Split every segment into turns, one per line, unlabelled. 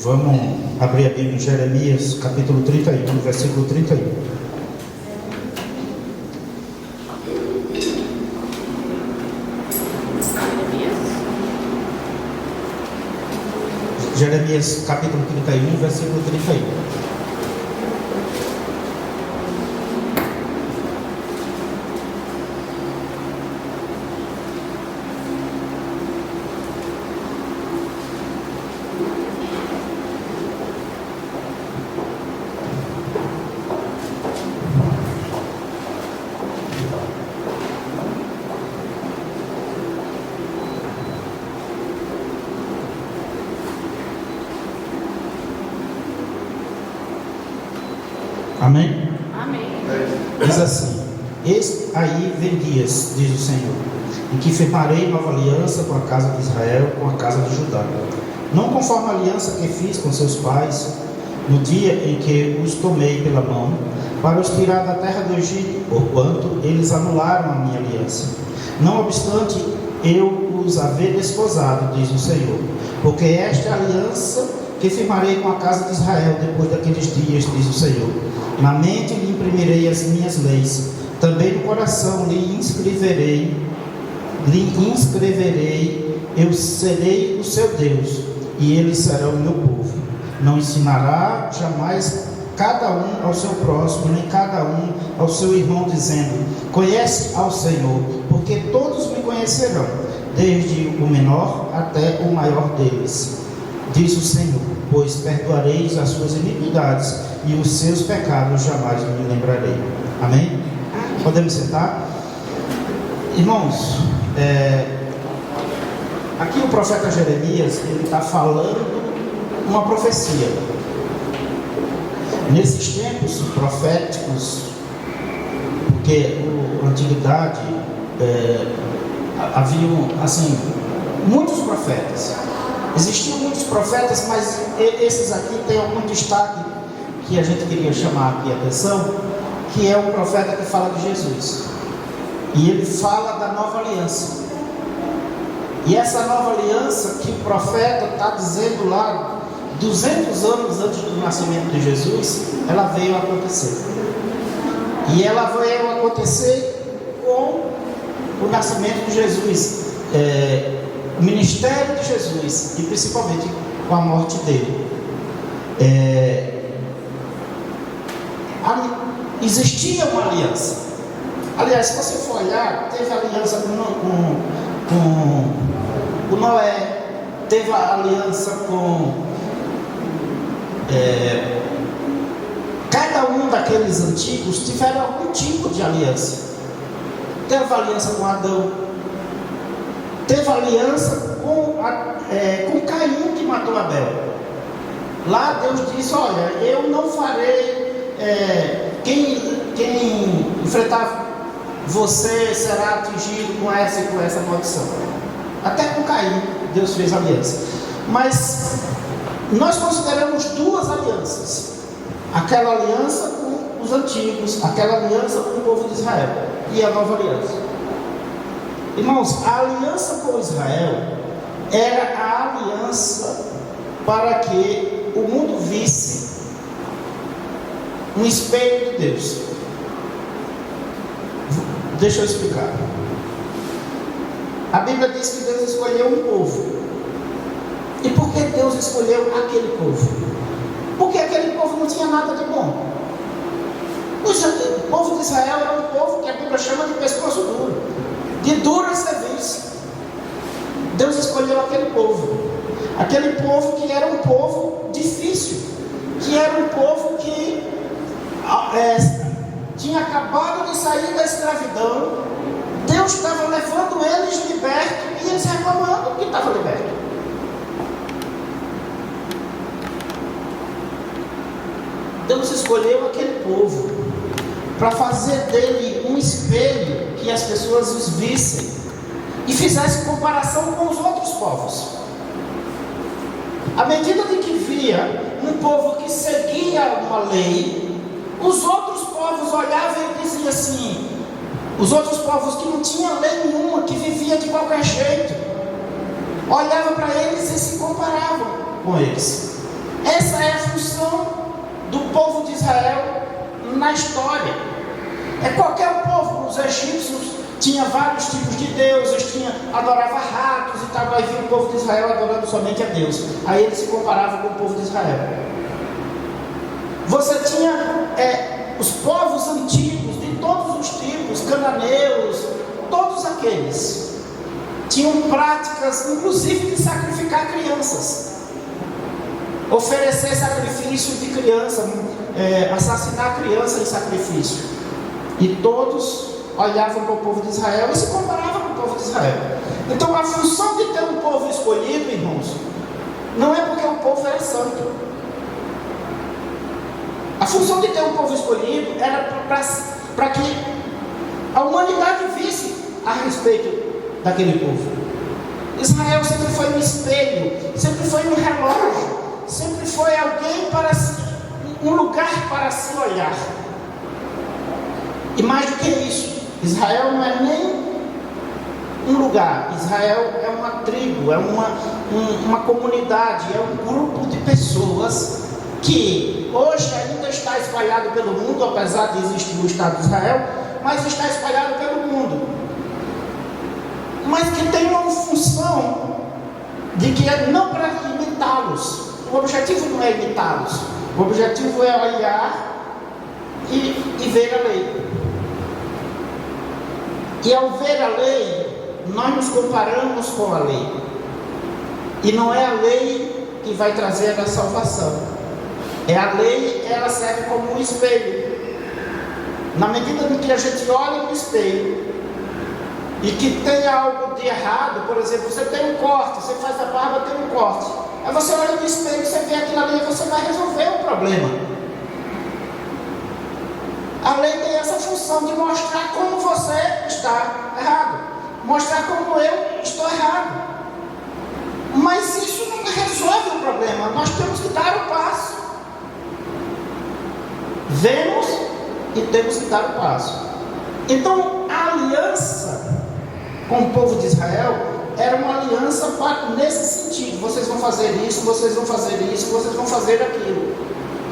Vamos abrir a Bíblia em Jeremias, capítulo 31, versículo 31. Jeremias, capítulo 31, versículo 31. Amém?
Amém.
Diz assim: eis aí vem dias, diz o Senhor, em que firmarei nova aliança com a casa de Israel, com a casa de Judá, não conforme a aliança que fiz com seus pais, no dia em que os tomei pela mão, para os tirar da terra do Egito, porquanto eles anularam a minha aliança. Não obstante eu os haver desposado, diz o Senhor, porque esta é a aliança que firmarei com a casa de Israel depois daqueles dias, diz o Senhor. Na mente lhe imprimirei as minhas leis, também no coração lhe inscreverei, eu serei o seu Deus, e eles serão o meu povo. Não ensinará jamais cada um ao seu próximo, nem cada um ao seu irmão, dizendo: conhece ao Senhor, porque todos me conhecerão, desde o menor até o maior deles, diz o Senhor, pois perdoareis as suas iniquidades e os seus pecados jamais me lembrarei. Amém? Podemos sentar? Irmãos, aqui o profeta Jeremias, ele está falando uma profecia. Nesses tempos proféticos, porque na antiguidade haviam assim muitos profetas. Existiam muitos profetas, mas esses aqui têm algum destaque que a gente queria chamar aqui a atenção, que é um profeta que fala de Jesus. E ele fala da nova aliança. E essa nova aliança que o profeta está dizendo lá, 200 anos antes do nascimento de Jesus, ela veio a acontecer. E ela veio a acontecer com o nascimento de Jesus. O ministério de Jesus, e principalmente com a morte dele. Existia uma aliança. Aliás, se você for olhar, teve aliança com Noé, teve a aliança com cada um daqueles antigos tiveram algum tipo de aliança. Teve aliança com Adão, teve aliança com Caim, que matou Abel. Lá Deus disse: olha, eu não farei, quem enfrentar você será atingido com essa e com essa maldição. Até com Caim Deus fez aliança. Mas nós consideramos duas alianças: aquela aliança com os antigos, aquela aliança com o povo de Israel, e a nova aliança. Irmãos, a aliança com Israel era a aliança para que o mundo visse um espelho de Deus. Deixa eu explicar. A Bíblia diz que Deus escolheu um povo. E por que Deus escolheu aquele povo? Porque aquele povo não tinha nada de bom. O povo de Israel era um povo que a Bíblia chama de pescoço duro, de dura serviço. Deus escolheu aquele povo que era um povo difícil, que era um povo que tinha acabado de sair da escravidão. Deus estava levando eles libertos e eles reclamando que estava liberto. Deus escolheu aquele povo para fazer dele um espelho que as pessoas os vissem e fizessem comparação com os outros povos. À medida de que via um povo que seguia uma lei, os outros povos olhavam e diziam assim, os outros povos que não tinham lei nenhuma, que viviam de qualquer jeito, olhavam para eles e se comparavam com eles. Essa é a função do povo de Israel na história. É qualquer povo. Os egípcios tinham vários tipos de deuses, adorava ratos e tal. Aí vinha o povo de Israel adorando somente a Deus. Aí eles se comparavam com o povo de Israel. Você tinha os povos antigos, de todos os tipos, cananeus, todos aqueles, tinham práticas, inclusive de sacrificar crianças, oferecer sacrifício de criança, assassinar criança em sacrifício. E todos olhavam para o povo de Israel e se comparavam com o povo de Israel. Então a função de ter um povo escolhido, irmãos, não é porque o povo era santo. A função de ter um povo escolhido era para que a humanidade visse a respeito daquele povo. Israel sempre foi um espelho, sempre foi um relógio, sempre foi alguém um lugar para se olhar. E mais do que isso, Israel não é nem um lugar. Israel é uma tribo, é uma comunidade, é um grupo de pessoas que hoje ainda está espalhado pelo mundo, apesar de existir o Estado de Israel, mas está espalhado pelo mundo. Mas que tem uma função de que é não para imitá-los. O objetivo não é imitá-los. O objetivo é olhar e ver a lei. E ao ver a lei, nós nos comparamos com a lei. E não é a lei que vai trazer a salvação. A lei, ela serve como um espelho. Na medida em que a gente olha no espelho e que tem algo de errado, por exemplo, você tem um corte, você faz a barba, tem um corte. Aí você olha no espelho, você vê aquilo ali e você vai resolver o problema. A lei tem essa função de mostrar como você está errado, mostrar como eu estou errado. Mas isso não resolve o problema. Nós temos que dar o passo. Vemos e temos que dar o passo. Então a aliança com o povo de Israel era uma aliança nesse sentido: vocês vão fazer isso, vocês vão fazer isso, vocês vão fazer aquilo.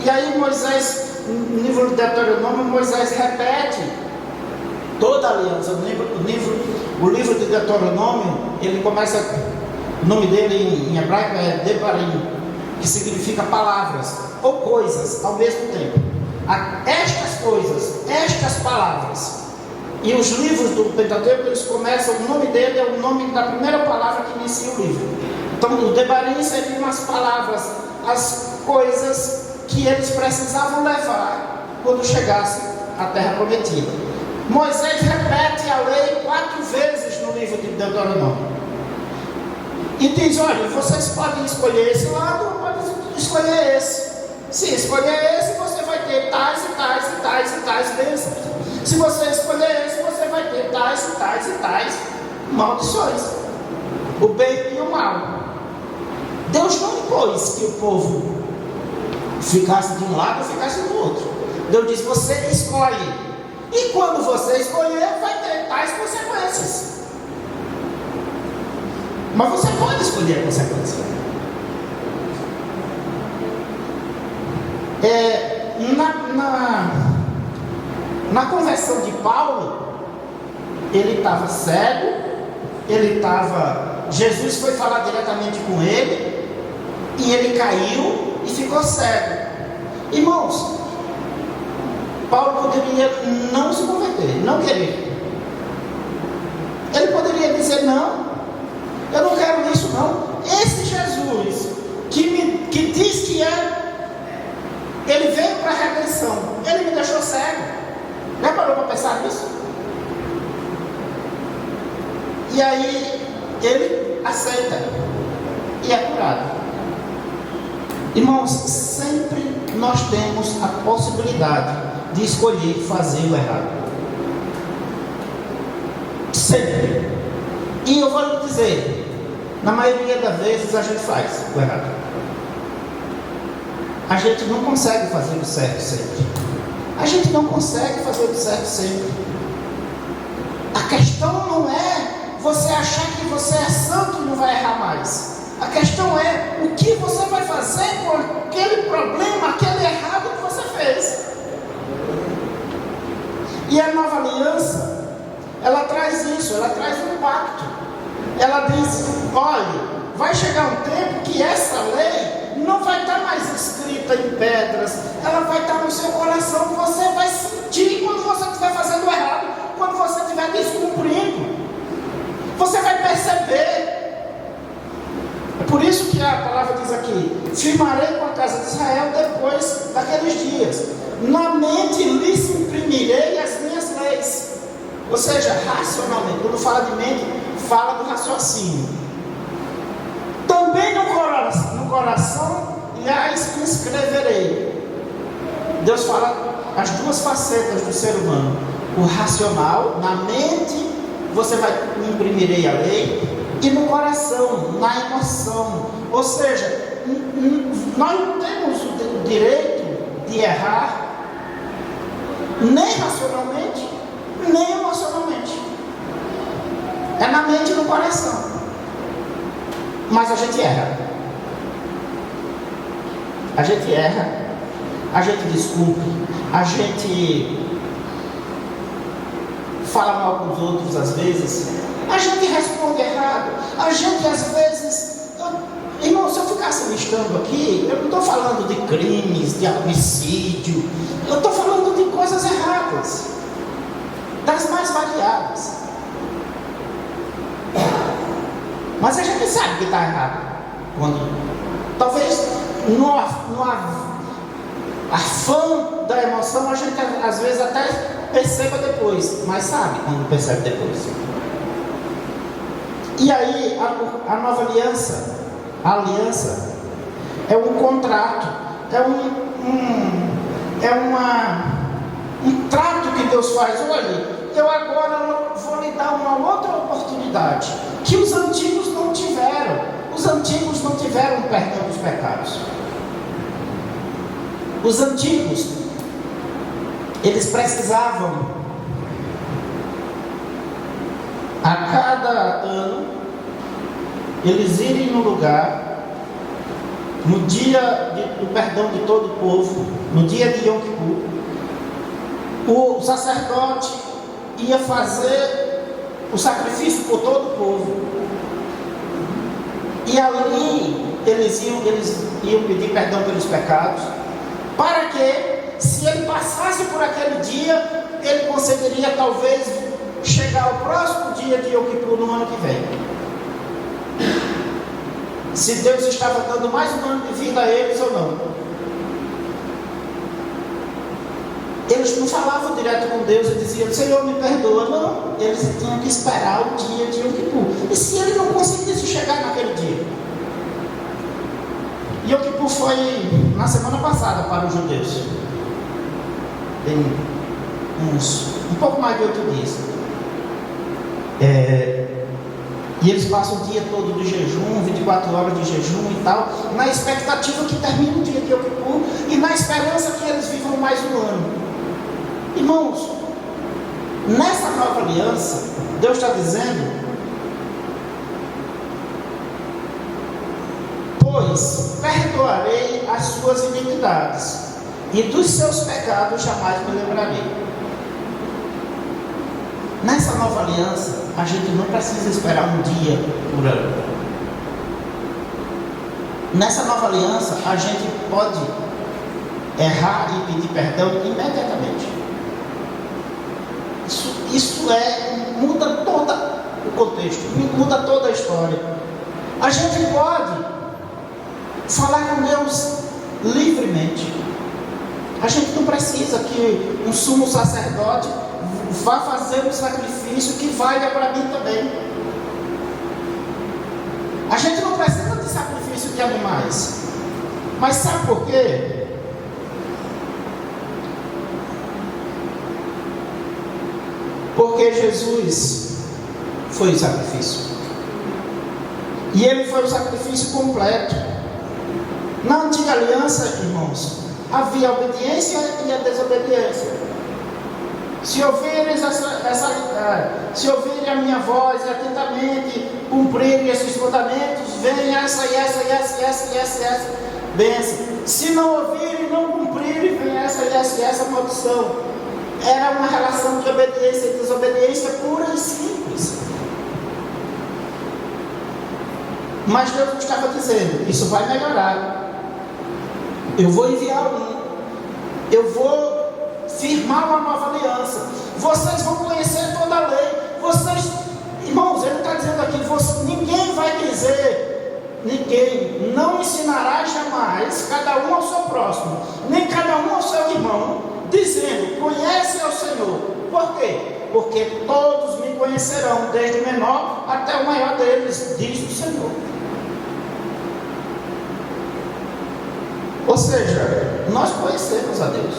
E aí Moisés, no livro de Deuteronômio, Moisés repete toda a aliança. O livro de Deuteronômio, ele começa, o nome dele em hebraico é Devarim, que significa palavras ou coisas ao mesmo tempo. Estas coisas, estas palavras. E os livros do Pentateuco, eles começam, o nome dele é o nome da primeira palavra que inicia o livro. Então o Devarim seriam as palavras, as coisas que eles precisavam levar quando chegassem à terra prometida. Moisés repete a lei 4 vezes no livro de Deuteronômio. E diz: olha, vocês podem escolher esse lado ou podem escolher esse. Se escolher esse, você vai ter tais e tais e tais e tais bênçãos. Se você escolher esse, você vai ter tais e tais e tais maldições. O bem e o mal. Deus não impôs que o povo ficasse de um lado ou ficasse do outro. Deus diz: você escolhe. E quando você escolher, vai ter tais consequências. Mas você pode escolher a consequência. Na conversão de Paulo, ele estava cego, Jesus foi falar diretamente com ele, e ele caiu e ficou cego. Irmãos, Paulo poderia não se converter, não querer. Ele poderia dizer: não, eu não quero isso não. Esse Jesus que diz que ele veio para a redenção, ele me deixou cego. Já parou para pensar nisso? E aí ele aceita e é curado. Irmãos, sempre nós temos a possibilidade de escolher fazer o errado. Sempre. E eu vou lhe dizer, na maioria das vezes a gente faz o errado. A gente não consegue fazer o certo sempre. A gente não consegue fazer o certo sempre. A questão não é você achar que você é santo e não vai errar mais. A questão é o que você vai fazer com aquele problema, aquele errado que você fez. E a nova aliança, ela traz isso, ela traz um pacto. Ela diz: olha, vai chegar um tempo que essa lei não vai estar mais escrita em pedras, ela vai estar no seu coração. Você vai sentir quando você estiver fazendo errado, quando você estiver descumprindo. Você vai perceber. É por isso que a palavra diz aqui: firmarei com a casa de Israel depois daqueles dias. Na mente lhes imprimirei as minhas leis. Ou seja, racionalmente. Quando fala de mente, fala do raciocínio. Também no coração lhes escreverei. Deus fala as duas facetas do ser humano: o racional, na mente você vai imprimirei a lei, e no coração, na emoção. Ou seja, nós não temos o direito de errar, nem racionalmente, nem emocionalmente. É na mente e no coração. Mas a gente erra. A gente erra, a gente desculpa, a gente fala mal com os outros às vezes, a gente responde errado, a gente às vezes... Irmão, se eu ficasse listando aqui, eu não estou falando de crimes, de homicídio, eu estou falando de coisas erradas, das mais variadas. Mas a gente sabe que está errado. Talvez no afã da emoção, a gente às vezes até perceba depois, mas sabe quando percebe depois. E aí a nova aliança, a aliança é um contrato, é um trato que Deus faz. Olha, eu agora vou lhe dar uma outra oportunidade que os antigos não tiveram. Os antigos não tiveram perdão dos pecados. Os antigos, eles precisavam a cada ano eles irem no lugar, no dia do perdão de todo o povo, no dia de Yom Kippur, o sacerdote ia fazer o sacrifício por todo o povo, e ali eles iam pedir perdão pelos pecados, para que, se ele passasse por aquele dia, ele conseguiria talvez chegar ao próximo dia de Yom Kippur no ano que vem. Se Deus estava dando mais um ano de vida a eles ou não. Eles não falavam direto com Deus e diziam: Senhor, me perdoa. Não, eles tinham que esperar o dia de Yom Kippur. E se ele não conseguisse chegar naquele dia? Yom Kippur foi na semana passada para os judeus. Tem um pouco mais de 8 dias. E eles passam o dia todo de jejum, 24 horas de jejum e tal, na expectativa que termine o dia de Yom Kippur e na esperança que eles vivam mais um ano. Irmãos, nessa nova aliança, Deus está dizendo: pois perdoarei as suas iniquidades, e dos seus pecados jamais me lembrarei. Nessa nova aliança, a gente não precisa esperar um dia por ano. Nessa nova aliança, a gente pode errar e pedir perdão imediatamente. Isso muda todo o contexto, muda toda a história. A gente pode falar com Deus livremente. A gente não precisa que um sumo sacerdote vá fazer um sacrifício que valha para mim também. A gente não precisa de sacrifício de animais. Mas sabe por quê? Porque Jesus foi o sacrifício. E ele foi o sacrifício completo. Na antiga aliança, irmãos, havia a obediência e a desobediência. Se ouvirem se ouvirem a minha voz e atentamente cumprirem esses mandamentos, vem essa bênção. Se não ouvirem e não cumprirem, vem essa maldição. Era uma relação de obediência e desobediência pura e simples. Mas Deus estava dizendo: isso vai melhorar. Eu vou enviar eu vou firmar uma nova aliança. Vocês vão conhecer toda a lei. Irmãos, ele está dizendo aqui: ninguém vai dizer, ninguém não ensinará jamais cada um ao seu próximo, nem cada um ao seu irmão, dizendo: conhece ao Senhor. Por quê? Porque todos me conhecerão, desde o menor até o maior deles, diz o Senhor. Ou seja, nós conhecemos a Deus.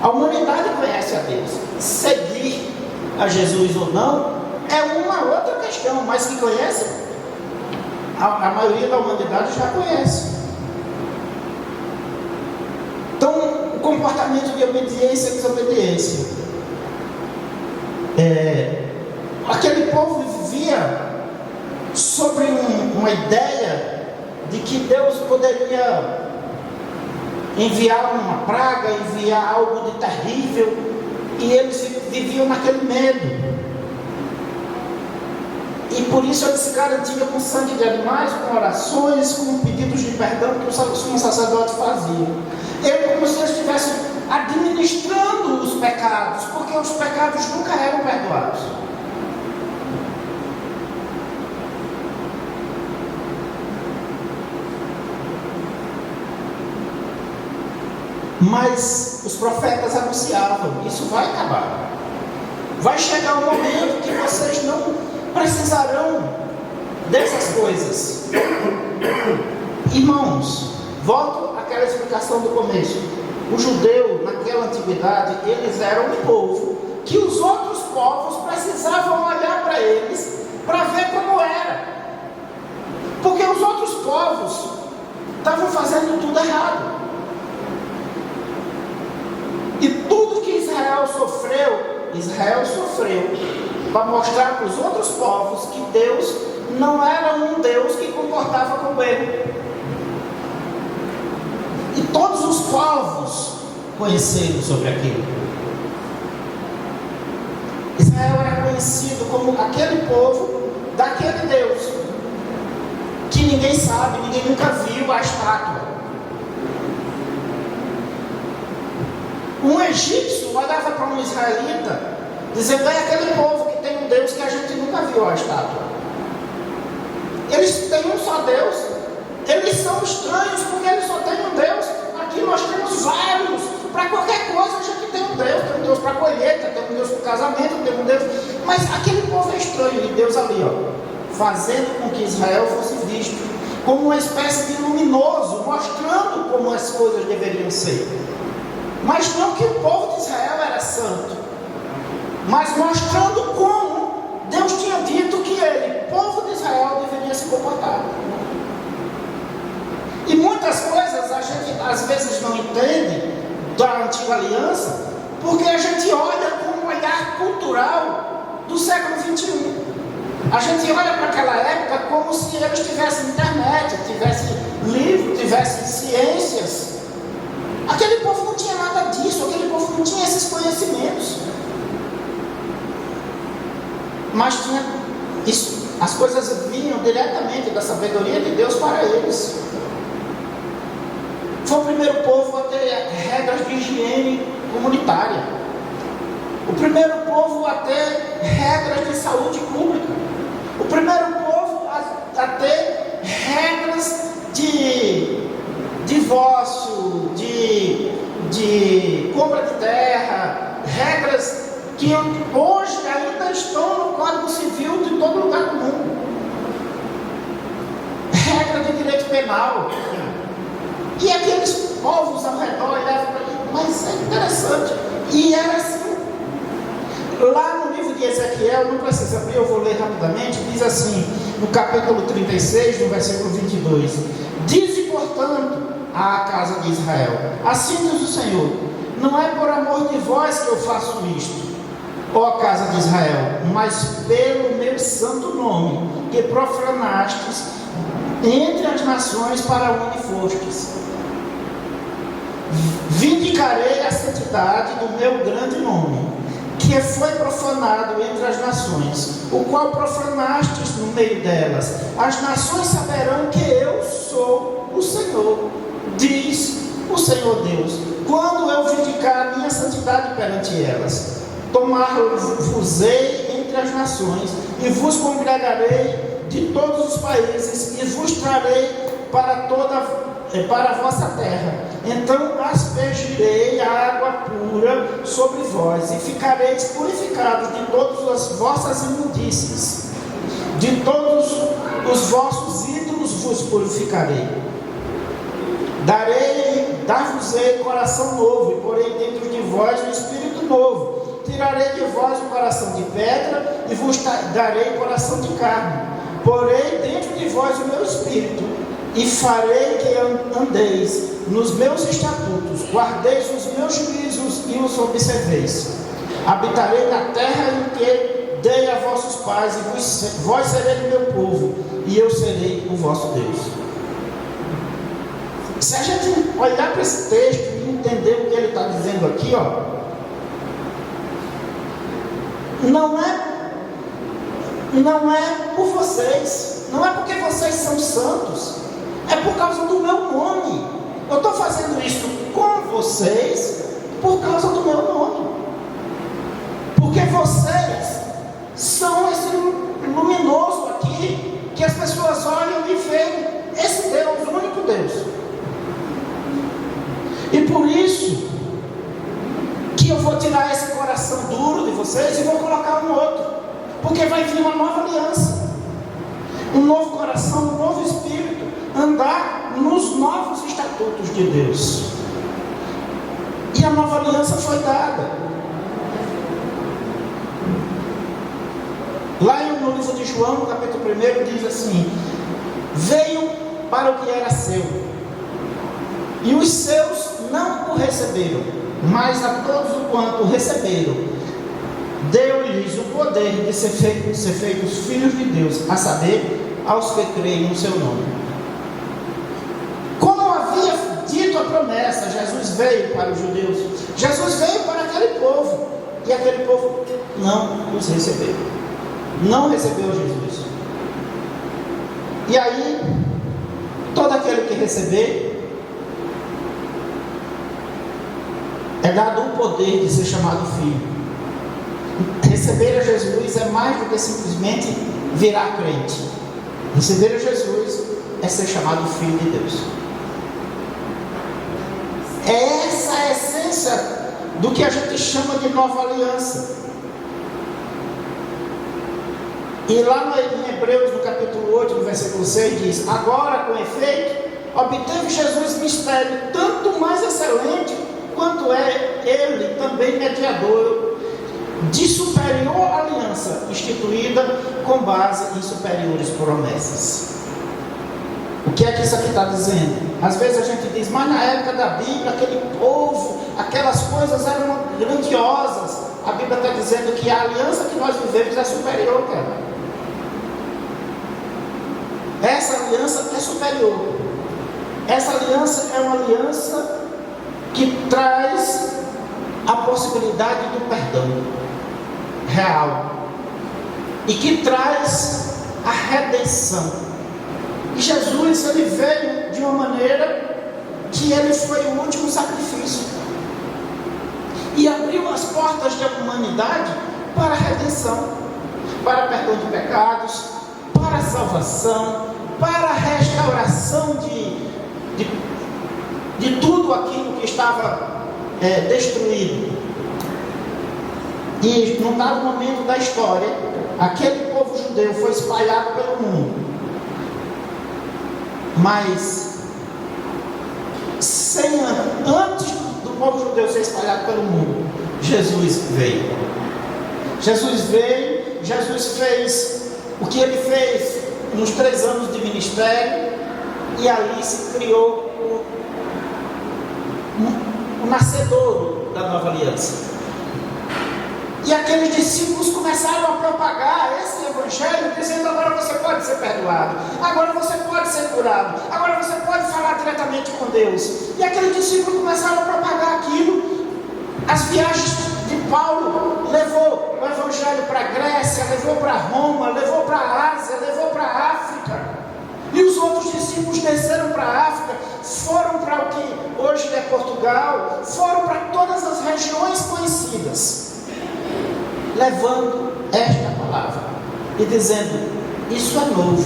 A humanidade conhece a Deus. Seguir a Jesus ou não é uma outra questão, mas que conhece, a maioria da humanidade já conhece. Então, o comportamento de obediência e desobediência. Aquele povo vivia sobre uma ideia de que Deus poderia enviar uma praga, enviar algo de terrível, e eles viviam naquele medo. E por isso ele se garantia com sangue de animais, com orações, com pedidos de perdão que o sumo sacerdote fazia. Ele, como se eles estivessem administrando os pecados, porque os pecados nunca eram perdoados. Mas os profetas anunciavam: isso vai acabar. Vai chegar um momento que vocês não precisarão dessas coisas. Irmãos, volto àquela explicação do começo. O judeu, naquela antiguidade, eles eram um povo que os outros povos precisavam olhar para eles para ver como era. Porque os outros povos estavam fazendo tudo errado. E tudo que Israel sofreu para mostrar para os outros povos que Deus não era um Deus que comportava como ele. E todos os povos conheceram sobre aquilo. Israel era conhecido como aquele povo daquele Deus que ninguém sabe, ninguém nunca viu a estátua. Um egípcio olhava para um israelita dizendo: é aquele povo que tem um Deus que a gente nunca viu a estátua. Eles têm um só Deus. Eles são estranhos porque eles só têm um Deus. Aqui nós temos vários. Para qualquer coisa a gente tem um Deus. Tem um Deus para a colheita, tem um Deus para o casamento, tem um Deus. Mas aquele povo é estranho. E Deus ali, fazendo com que Israel fosse visto como uma espécie de luminoso, mostrando como as coisas deveriam ser. Mas não que o povo de Israel era santo, mas mostrando como Deus tinha dito que ele, povo de Israel, deveria se comportar. E muitas coisas a gente às vezes não entende da antiga aliança, porque a gente olha com um olhar cultural do século 21. A gente olha para aquela época como se eles tivessem internet, tivessem livro, tivessem ciências. Aquele povo não tinha nada disso, aquele povo não tinha esses conhecimentos. Mas tinha isso, as coisas vinham diretamente da sabedoria de Deus para eles. Foi o primeiro povo a ter regras de higiene comunitária. O primeiro povo a ter regras de saúde pública. O primeiro povo a ter regras de divórcio, de compra de terra, regras que hoje ainda estão no Código Civil de todo lugar do mundo. Regra de direito penal. E aqueles povos ao redor olhavam para ele: mas é interessante. E era assim. Lá no livro de Ezequiel, não precisa abrir, eu vou ler rapidamente, diz assim, no capítulo 36, no versículo 22: dize, portanto, à casa de Israel: assim diz o Senhor, não é por amor de vós que eu faço isto, ó casa de Israel, mas pelo meu santo nome, que profanastes entre as nações para onde fostes. vindicarei a santidade do meu grande nome, que foi profanado entre as nações, o qual profanastes no meio delas. As nações saberão que eu sou o Senhor, diz o Senhor Deus, quando eu vindicar a minha santidade perante elas. Tomar-vos-ei entre as nações, e vos congregarei de todos os países, e vos trarei para a vossa terra. Então aspergirei a água pura sobre vós, e ficareis purificados de todas as vossas imundícies. De todos os vossos ídolos vos purificarei. Dar-vos-ei coração novo, e porei dentro de vós um espírito novo. Tirarei de vós o coração de pedra, e vos darei coração de carne. Porei dentro de vós o meu espírito, e farei que andeis nos meus estatutos, guardeis os meus juízos e os observeis. Habitarei na terra em que dei a vossos pais, e vós sereis meu povo, e eu serei o vosso Deus. Se a gente olhar para esse texto e entender o que ele está dizendo aqui, não é por vocês, não é porque vocês são santos, é por causa do meu nome. Eu estou fazendo isso com vocês por causa do meu nome, porque vocês são esse luminoso aqui, que as pessoas olham e veem esse Deus, o único Deus. E por isso que eu vou tirar esse coração duro de vocês e vou colocar um outro, porque vai vir uma nova aliança, um novo coração, um novo espírito, andar nos novos estatutos de Deus. E a nova aliança foi dada. Lá no livro de João, no capítulo 1, diz assim: veio para o que era seu, e os seus não o receberam, mas a todos o quanto o receberam, deu-lhes o poder de ser feitos filhos de Deus, a saber, aos que creem no seu nome. Como havia dito a promessa, Jesus veio para os judeus, Jesus veio para aquele povo, e aquele povo não os recebeu, não recebeu Jesus. E aí, todo aquele que receber, é dado o poder de ser chamado filho. Receber a Jesus é mais do que simplesmente virar crente. Receber a Jesus é ser chamado filho de Deus. É essa a essência do que a gente chama de nova aliança. E lá em Hebreus, no capítulo 8, no versículo 6, diz: agora, com efeito, obteve Jesus mistério tanto mais excelente, quanto é ele também mediador de superior aliança, instituída com base em superiores promessas. O que é que isso aqui está dizendo? Às vezes a gente diz, mas na época da Bíblia, aquele povo, aquelas coisas eram grandiosas. A Bíblia está dizendo que a aliança que nós vivemos é superior, cara. Essa aliança é superior. Essa aliança é uma aliança que traz a possibilidade do perdão real e que traz a redenção. E Jesus, ele veio de uma maneira que ele foi o último sacrifício e abriu as portas da humanidade para a redenção, para perdão de pecados, para a salvação, para a restauração de tudo aquilo que estava destruído. E num dado momento da história, aquele povo judeu foi espalhado pelo mundo, mas antes do povo judeu ser espalhado pelo mundo, Jesus veio. Jesus fez o que ele fez nos 3 anos de ministério, e ali se criou o nascedouro da nova aliança. E aqueles discípulos começaram a propagar esse evangelho, dizendo: agora você pode ser perdoado, agora você pode ser curado, agora você pode falar diretamente com Deus. E aqueles discípulos começaram a propagar aquilo. As viagens de Paulo levou o evangelho para a Grécia, levou para Roma, levou para a Ásia, levou para a África. E os outros discípulos desceram para a África, foram para o que hoje é Portugal, foram para todas as regiões conhecidas, levando esta palavra e dizendo: isso é novo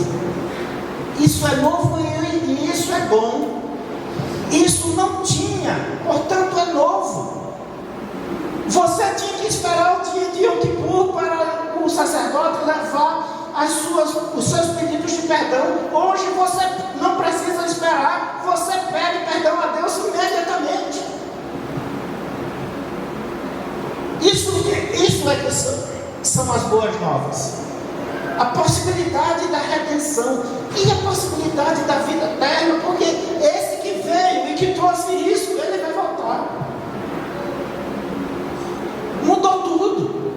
e isso é bom, isso não tinha, portanto é novo. Você tinha que esperar o dia de Yom Kippur para o sacerdote levar os seus pedidos de perdão. Hoje você não precisa esperar, você pede perdão a Deus imediatamente. Isso é que são as boas novas. A possibilidade da redenção e a possibilidade da vida eterna, porque esse que veio e que trouxe isso, ele vai voltar. Mudou tudo.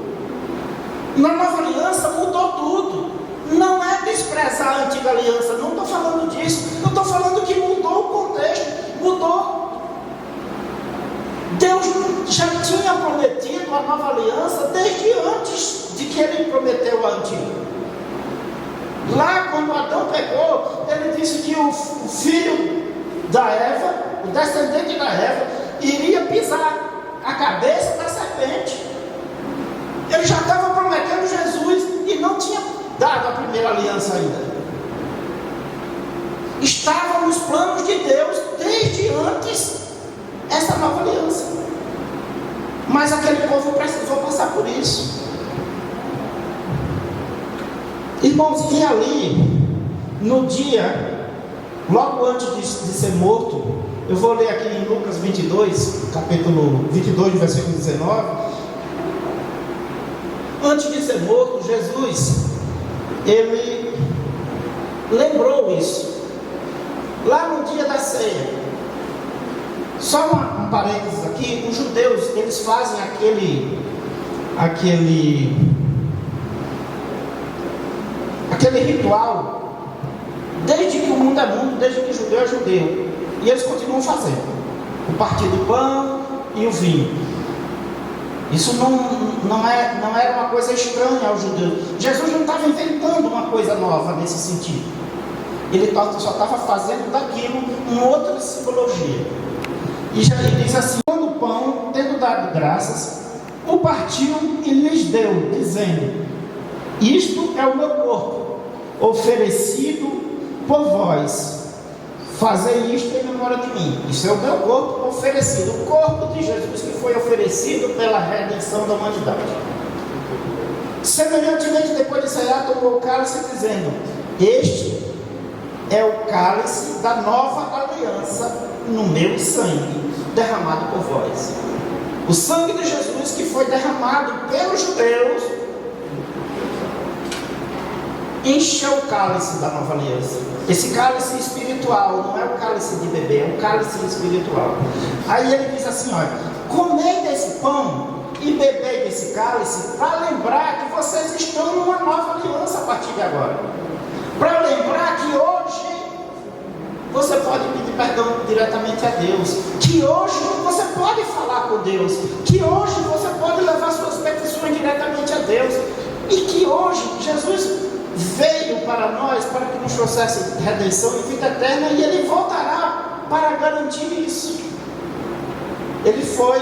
Na nova aliança mudou tudo. Não é desprezar a antiga aliança, não estou falando disso. Eu estou falando que mudou o contexto, mudou. Deus já tinha prometido a nova aliança desde antes de que ele prometeu a antiga. Lá quando Adão pegou, ele disse que o filho da Eva, o descendente da Eva, iria pisar a cabeça da serpente. Ele já estava prometendo Jesus e não tinha dado a primeira aliança ainda. Estava nos planos de Deus desde antes essa nova aliança. Mas aquele povo precisou passar por isso. Irmãos, e ali, no dia, logo antes de ser morto, eu vou ler aqui em Lucas 22, capítulo 22, versículo 19. Antes de ser morto, Jesus, ele lembrou isso. Lá no dia da ceia, só um parênteses aqui, os judeus, eles fazem aquele ritual, desde que o mundo é mundo, desde que o judeu é judeu, e eles continuam fazendo, o partir do pão e o vinho. Isso não era uma coisa estranha aos judeus. Jesus não estava inventando uma coisa nova nesse sentido. Ele só estava fazendo daquilo uma outra simbologia. E já diz assim: quando o pão, tendo dado graças, o partiu e lhes deu, dizendo: isto é o meu corpo, oferecido por vós. Fazei isto em memória de mim. Isso é o meu corpo oferecido, o corpo de Jesus que foi oferecido pela redenção da humanidade. Semelhantemente, depois de cear, tomou o cálice, dizendo: este é o cálice da nova aliança no meu sangue, derramado por vós. O sangue de Jesus que foi derramado pelos judeus encheu o cálice da nova aliança. Esse cálice espiritual, não é o cálice de beber, é um cálice espiritual. Aí ele diz assim: olha, comei desse pão e bebei desse cálice, para lembrar que vocês estão numa nova aliança a partir de agora. Para lembrar que hoje você pode pedir perdão diretamente a Deus, que hoje você pode falar com Deus, que hoje você pode levar suas petições diretamente a Deus, e que hoje Jesus veio para nós, para que nos trouxesse redenção e vida eterna, e ele voltará para garantir isso. Ele foi,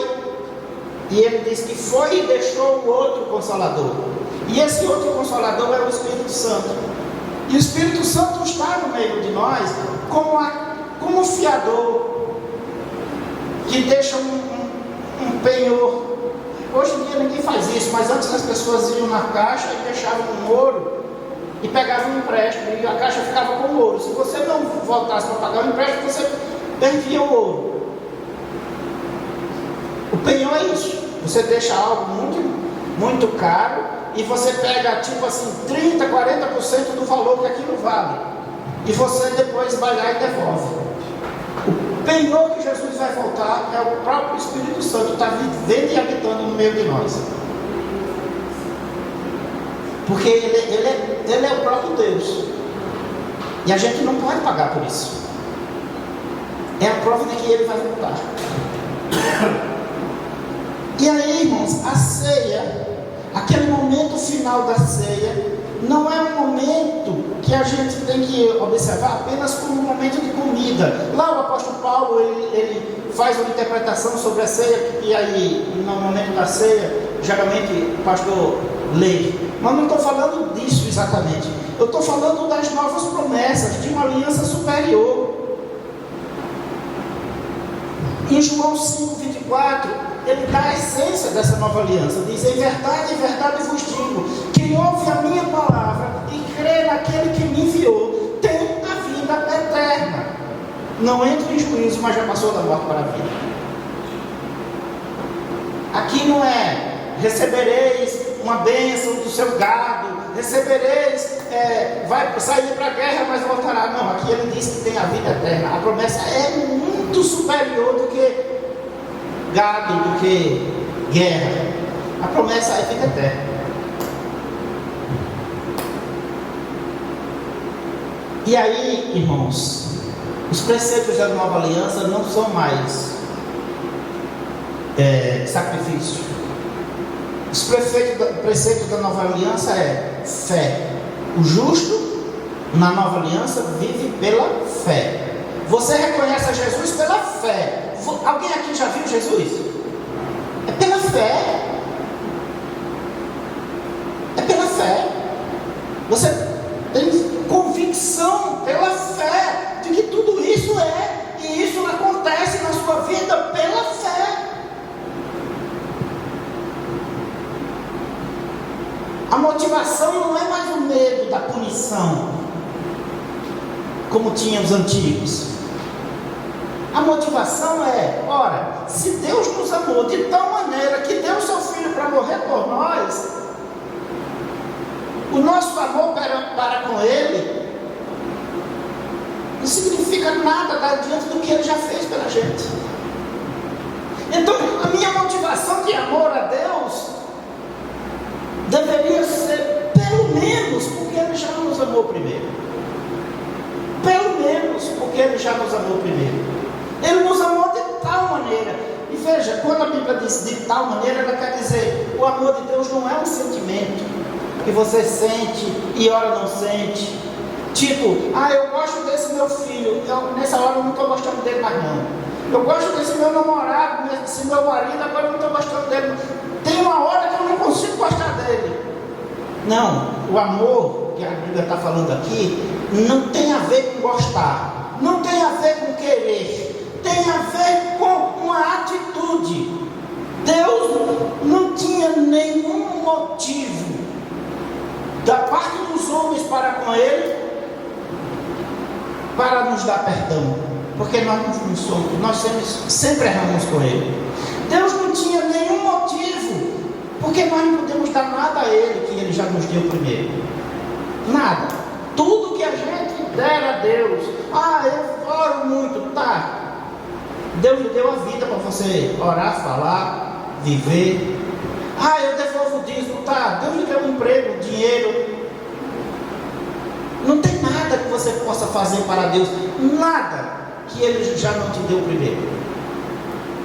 e ele diz que foi e deixou o outro Consolador, e esse outro Consolador é o Espírito Santo, e o Espírito Santo está no meio de nós como um fiador que deixa um penhor. Hoje em dia ninguém faz isso, mas antes as pessoas iam na caixa e deixavam um ouro e pegavam um empréstimo, e a caixa ficava com o ouro. Se você não voltasse para pagar o empréstimo, você perdia o ouro. O penhor é isso: você deixa algo muito caro e você pega tipo assim 30, 40% do valor que aquilo vale, e você depois vai lá e devolve. O penhor que Jesus vai voltar é o próprio Espírito Santo, está vivendo e habitando no meio de nós. Porque ele é o próprio Deus. E a gente não pode pagar por isso. É a prova de que ele vai voltar. E aí, irmãos, a ceia, aquele momento final da ceia, não é um momento que a gente tem que observar apenas como um momento de comida. Lá o apóstolo Paulo, ele faz uma interpretação sobre a ceia, e aí, no momento da ceia, geralmente o pastor lê. Mas não estou falando disso exatamente. Eu estou falando das novas promessas, de uma aliança superior. Em João 5,24, ele dá a essência dessa nova aliança. Diz: em verdade vos digo, quem ouve a minha palavra e crê naquele que me enviou, tem a vida eterna. Não entra em juízo, mas já passou da morte para a vida. Aqui não é recebereis uma bênção do seu gado, recebereis, vai sair para a guerra, mas voltará. Não, aqui ele diz que tem a vida eterna. A promessa é muito superior do que gado, do que guerra. A promessa é vida eterna. E aí, irmãos, os preceitos da nova aliança não são mais sacrifício. Os preceitos da nova aliança é fé. O justo na nova aliança vive pela fé. Você reconhece a Jesus pela fé. Alguém aqui já viu Jesus? É pela fé. É pela fé. Você tem convicção pela fé de que tudo isso é, e isso acontece na sua vida pela fé. A motivação não é mais o medo da punição, como tinham os antigos. A motivação é: ora, se Deus nos amou de tal maneira que deu o seu Filho para morrer por nós, o nosso amor para com Ele não significa nada diante do que Ele já fez pela gente. Então, a minha motivação de amor a Deus deveria ser, pelo menos, porque Ele já nos amou primeiro. Pelo menos porque Ele já nos amou primeiro. Ele nos amou de tal maneira. E veja, quando a Bíblia diz de tal maneira, ela quer dizer: o amor de Deus não é um sentimento que você sente e ora não sente. Tipo, eu gosto desse meu filho, nessa hora eu não estou gostando dele mais não. Eu gosto desse meu namorado, desse meu marido, agora eu não estou gostando dele. Tem uma hora que eu não consigo gostar dele. Não, o amor que a Bíblia está falando aqui não tem a ver com gostar, não tem a ver com querer, tem a ver com uma atitude. Deus não tinha nenhum motivo da parte dos homens para com Ele para nos dar perdão, porque nós não somos, nós sempre erramos com Ele. Deus não tinha nenhum motivo, porque nós não podemos dar nada a Ele que Ele já nos deu primeiro. Nada. Tudo que a gente der a Deus, eu oro muito, tá? Deus lhe deu a vida para você orar, falar, viver. Eu devolvo o dízimo, tá? Deus lhe deu um emprego, dinheiro. Não tem nada que você possa fazer para Deus, nada que Ele já não te deu primeiro.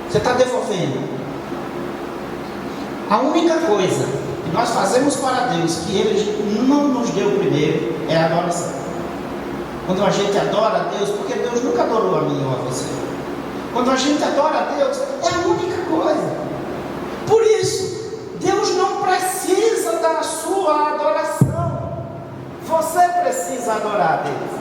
Você está devolvendo. A única coisa que nós fazemos para Deus que Ele não nos deu primeiro é a adoração. Quando a gente adora a Deus, porque Deus nunca adorou a mim ou a você. Quando a gente adora a Deus, é a única coisa. Por isso, Deus não precisa da sua adoração. Você precisa adorar a Deus.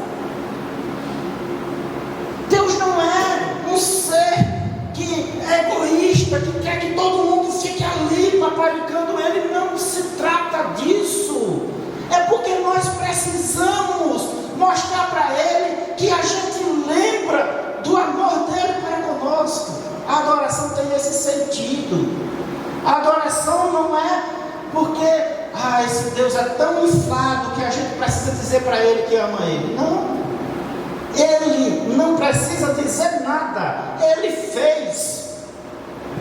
Deus não é um ser que é egoísta, que quer que todo mundo fique ali paparicando Ele. Não se trata disso. É porque nós precisamos mostrar para Ele que a gente lembra do amor dele para conosco. A adoração tem esse sentido. A adoração não é porque esse Deus é tão inflado que a gente precisa dizer para Ele que ama Ele. Não. Ele não precisa dizer nada. Ele fez.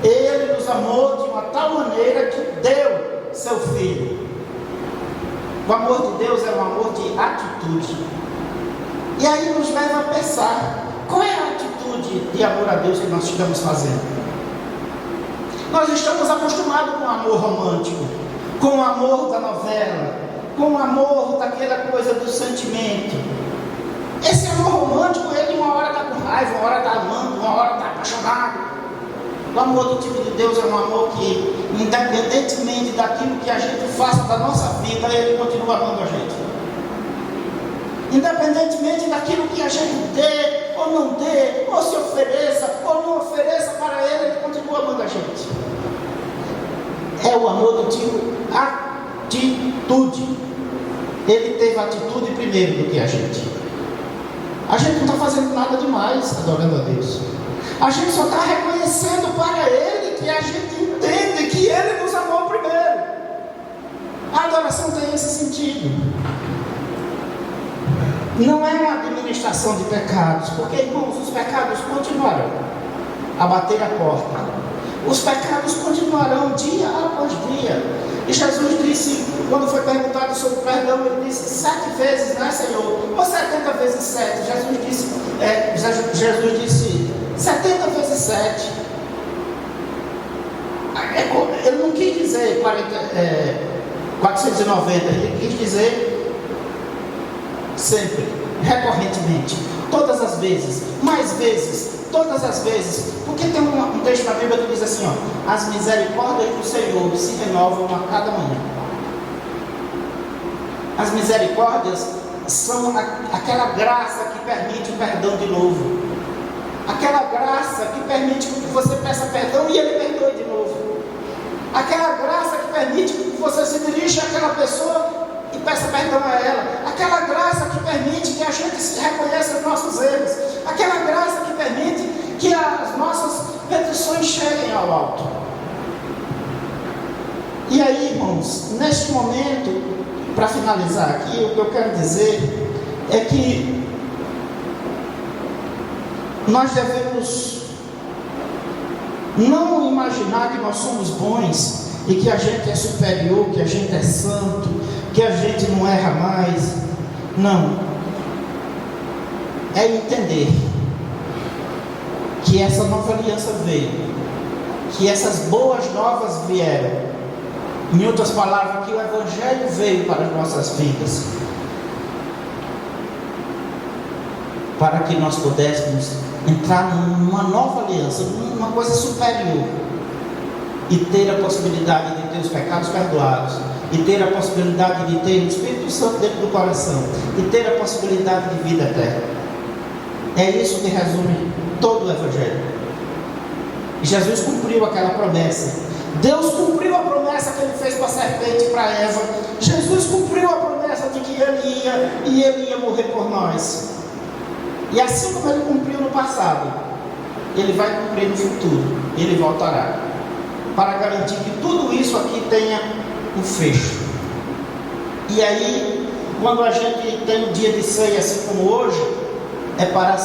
Ele nos amou de uma tal maneira que deu seu Filho. O amor de Deus é um amor de atitude. E aí nos leva a pensar, qual é a atitude de amor a Deus que nós estamos fazendo? Nós estamos acostumados com o amor romântico, com o amor da novela, com o amor daquela coisa do sentimento. Esse amor romântico, ele uma hora está com raiva, uma hora está amando, uma hora está apaixonado. O amor do tipo de Deus é um amor que, independentemente daquilo que a gente faça da nossa vida, Ele continua amando a gente. Independentemente daquilo que a gente dê, ou não dê, ou se ofereça, ou não ofereça para Ele, Ele continua amando a gente. É o amor do tipo atitude. Ele teve atitude primeiro do que a gente. A gente não está fazendo nada demais adorando a Deus. A gente só está reconhecendo para Ele que a gente entende que Ele nos amou primeiro. A adoração tem esse sentido. Não é uma administração de pecados, porque, irmãos, os pecados continuarão a bater a porta. Os pecados continuarão dia após dia. E Jesus disse, quando foi perguntado sobre o perdão, Ele disse 7 vezes, não é, Senhor? Ou 70 vezes 7? Jesus disse 70 vezes 7. Ele não quis dizer 490, ele quis dizer sempre, recorrentemente, todas as vezes, mais vezes, todas as vezes. Porque tem um texto na Bíblia que diz assim, ó, as misericórdias do Senhor se renovam a cada manhã. As misericórdias são aquela graça que permite o perdão de novo. Aquela graça que permite que você peça perdão e Ele perdoe de novo. Aquela graça que permite que você se dirija àquela pessoa e peça perdão a ela. Aquela graça que permite que a gente se reconheça os nossos erros. Aquela graça que permite que as nossas petições cheguem ao alto. E aí, irmãos, neste momento, para finalizar aqui, o que eu quero dizer é que nós devemos não imaginar que nós somos bons e que a gente é superior, que a gente é santo, que a gente não erra mais. Não. É entender que essa nova aliança veio, que essas boas novas vieram. Em outras palavras, que o Evangelho veio para as nossas vidas, para que nós pudéssemos entrar numa nova aliança, numa coisa superior, e ter a possibilidade de ter os pecados perdoados, e ter a possibilidade de ter o Espírito Santo dentro do coração, e ter a possibilidade de vida eterna. É isso que resume todo o Evangelho. E Jesus cumpriu aquela promessa. Deus cumpriu a promessa que Ele fez para a serpente e para Eva. Jesus cumpriu a promessa de que Ele ia morrer por nós. E assim como Ele cumpriu no passado, Ele vai cumprir no futuro. Ele voltará para garantir que tudo isso aqui tenha um fecho. E aí, quando a gente tem um dia de ceia assim como hoje, é para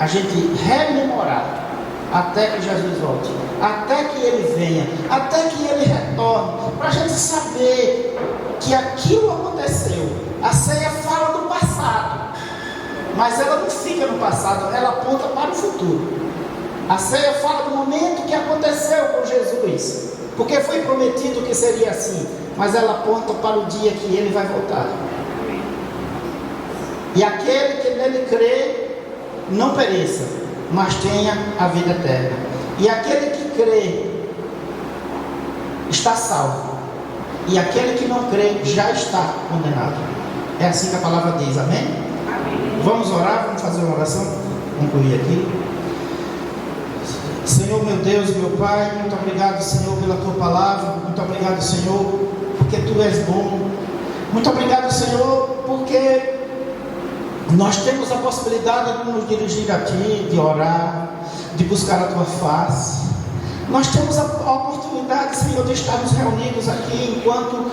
a gente rememorar até que Jesus volte, até que Ele venha, até que Ele retorne, para a gente saber que aquilo aconteceu. A ceia fala do passado, mas ela não fica no passado, ela aponta para o futuro. A ceia fala do momento que aconteceu com Jesus, porque foi prometido que seria assim, mas ela aponta para o dia que Ele vai voltar. E aquele que nele crê não pereça, mas tenha a vida eterna. E aquele que crê está salvo, e aquele que não crê já está condenado. É assim que a palavra diz, amém? Amém. Vamos orar, vamos fazer uma oração, concluir aqui. Senhor meu Deus, meu Pai, muito obrigado, Senhor, pela Tua palavra. Muito obrigado, Senhor, porque Tu és bom. Muito obrigado, Senhor, porque nós temos a possibilidade de nos dirigir a Ti, de orar, de buscar a Tua face. Nós temos a oportunidade, Senhor, de estarmos reunidos aqui enquanto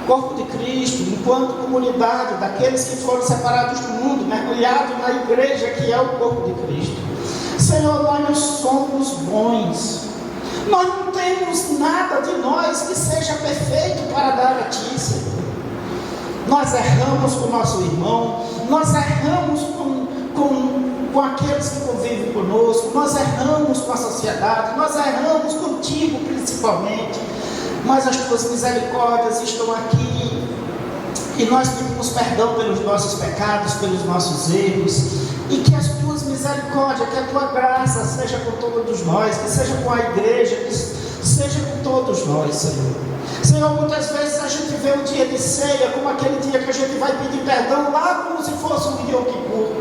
corpo de Cristo, enquanto comunidade daqueles que foram separados do mundo, mergulhados na igreja que é o corpo de Cristo. Senhor, nós não somos bons, nós não temos nada de nós que seja perfeito para dar a Ti, Senhor. nós erramos com o nosso irmão, nós erramos com aqueles que convivem conosco, nós erramos com a sociedade, nós erramos contigo principalmente, mas as tuas misericórdias estão aqui, e nós pedimos perdão pelos nossos pecados, pelos nossos erros, e que as tuas misericórdias, que a tua graça seja com todos nós, que seja com a igreja, que seja com todos nós, Senhor. Senhor, muitas vezes a gente vê um dia de ceia como aquele dia que a gente vai pedir perdão lá como se fosse um Yom Kippur.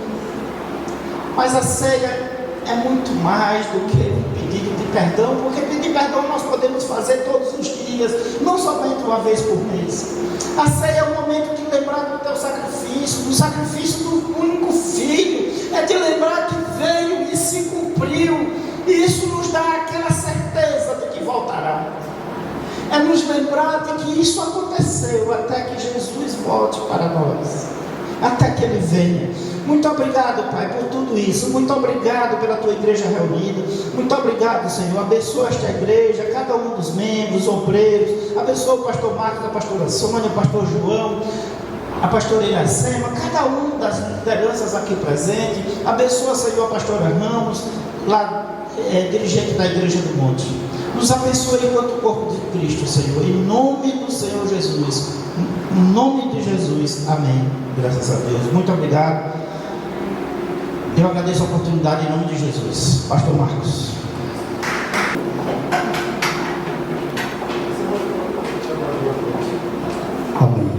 Mas a ceia é muito mais do que um pedido de perdão, porque pedir perdão nós podemos fazer todos os dias, não somente uma vez por mês. A ceia é o momento de lembrar do teu sacrifício, do sacrifício do único filho, é de lembrar que veio e se cumpriu, e isso nos dá aquela certeza de que voltará. É nos lembrar de que isso aconteceu até que Jesus volte para nós, até que Ele venha. Muito obrigado, Pai, por tudo isso. Muito obrigado pela tua igreja reunida. Muito obrigado, Senhor. Abençoa esta igreja, cada um dos membros, obreiros. Abençoa o pastor Marcos, a pastora Sônia, o pastor João, a pastora Iracema, cada um das lideranças aqui presentes. Abençoa, Senhor, a pastora Ramos, lá, dirigente da Igreja do Monte. Nos abençoe enquanto corpo de Cristo, Senhor. Em nome do Senhor Jesus. Em nome de Jesus. Amém. Graças a Deus. Muito obrigado. Eu agradeço a oportunidade em nome de Jesus. Pastor Marcos.
Amém.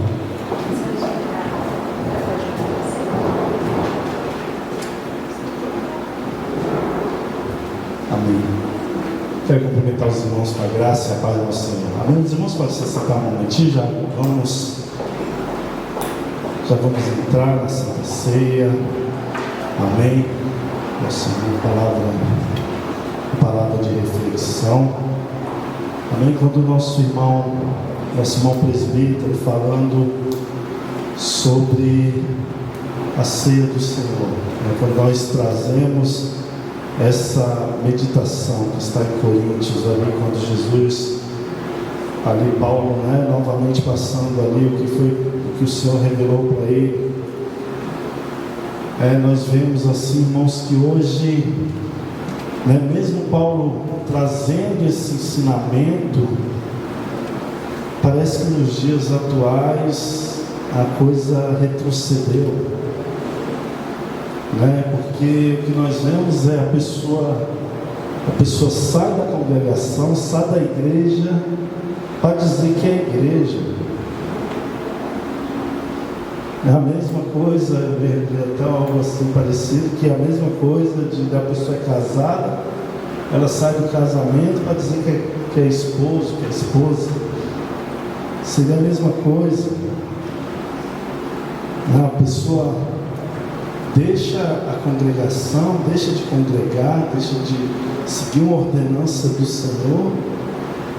Amém. Quero cumprimentar os irmãos com a graça e a paz do nosso Senhor. Amém. Os irmãos podem se sentar um momentinho, já vamos entrar na Santa Ceia. Amém. Nossa palavra de reflexão. Amém. Quando o nosso irmão presbítero falando sobre a ceia do Senhor, quando nós trazemos essa meditação que está em Coríntios, ali quando Jesus, ali Paulo, novamente passando ali o que o Senhor revelou para ele. Nós vemos assim, irmãos, que hoje, mesmo Paulo trazendo esse ensinamento, parece que nos dias atuais a coisa retrocedeu, porque o que nós vemos é a pessoa sai da congregação, sai da igreja para dizer que é igreja. É a mesma coisa, até algo assim parecido, que é a mesma coisa da pessoa é casada, ela sai do casamento para dizer que é esposo, que é esposa. Seria a mesma coisa. A pessoa deixa a congregação, deixa de congregar, deixa de seguir uma ordenança do Senhor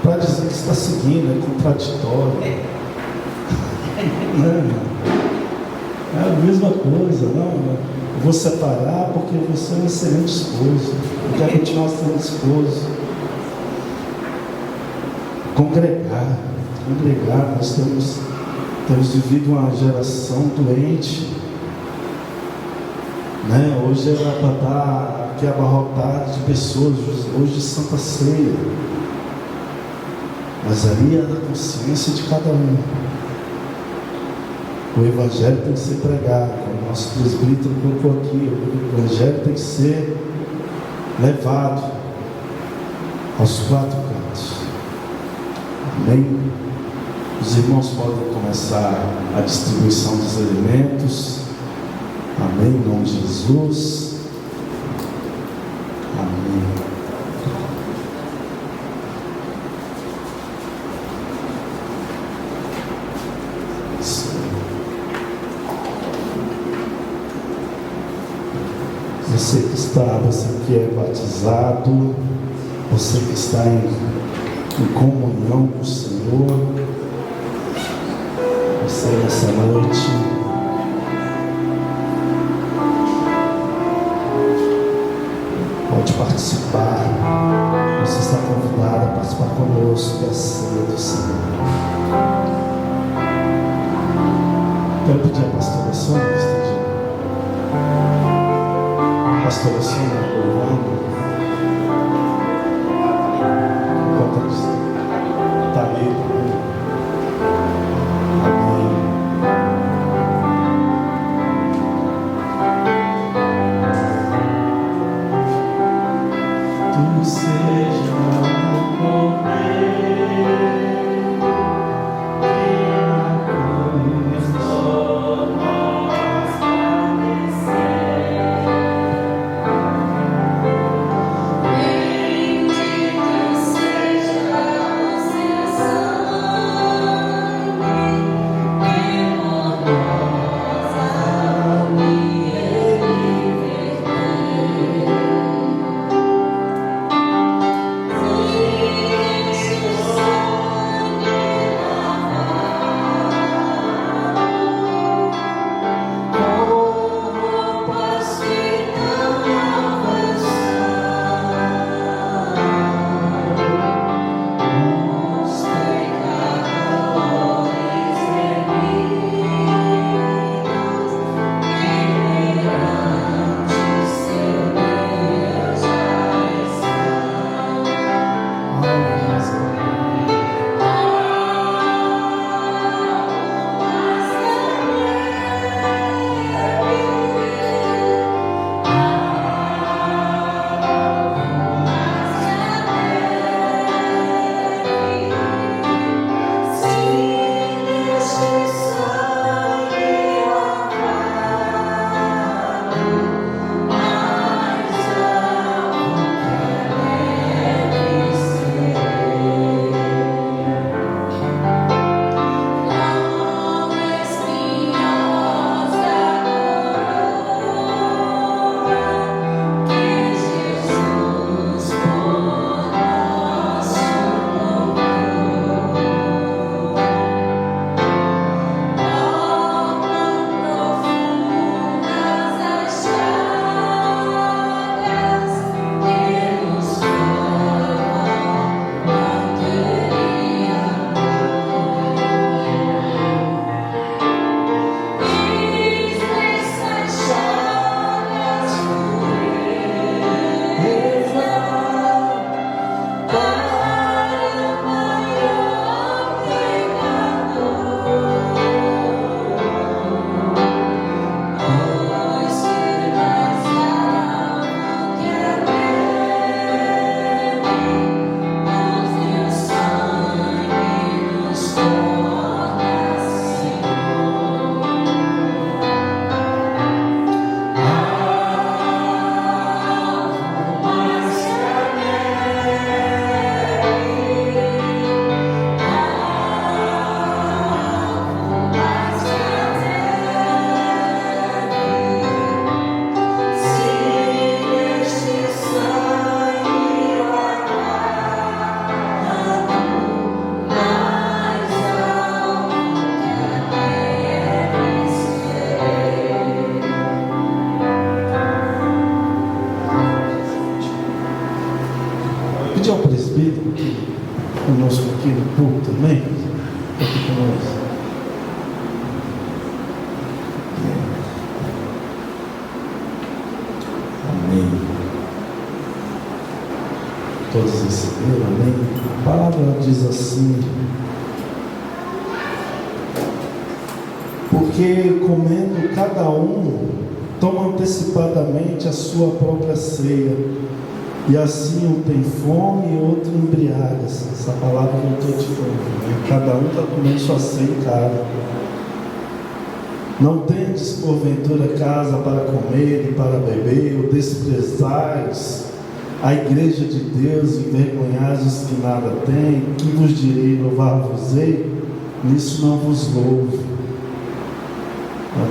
para dizer que está seguindo, é contraditório. É a mesma coisa, não. Eu vou separar porque você é um excelente esposo. Eu quero continuar sendo esposo. Congregar, nós temos vivido uma geração doente. Hoje era para estar aqui abarrotado de pessoas, hoje de Santa Ceia. Mas ali é da consciência de cada um. O Evangelho tem que ser pregado, como o nosso presbítero colocou aqui. O Evangelho tem que ser levado aos quatro cantos. Amém? Os irmãos podem começar a distribuição dos alimentos. Amém? Em nome de Jesus. Amém. Você que é batizado, você que está em comunhão com o Senhor, você nessa noite pode participar, você está convidado a participar conosco da ceia do Senhor. Quero pedir a pastora Sônia que esteja. Pastora Sônia louvando. Enquanto está ali também. Amém. Tu seja o poder. Pedir ao presbítero que conosco aqui no púlpito também, aqui conosco. Amém. Todos receberam, amém? A palavra diz assim: porque comendo cada um, toma antecipadamente a sua própria ceia, e assim um tem fome e outro embriaga-se. Essa palavra não estou te falando, né? Cada um está comendo sua ceia em casa. Não tendes porventura casa para comer e para beber, ou desprezais a igreja de Deus, e envergonhais os que nada têm? Que vos direi, louvar-vos-ei? Nisso não vos louvo.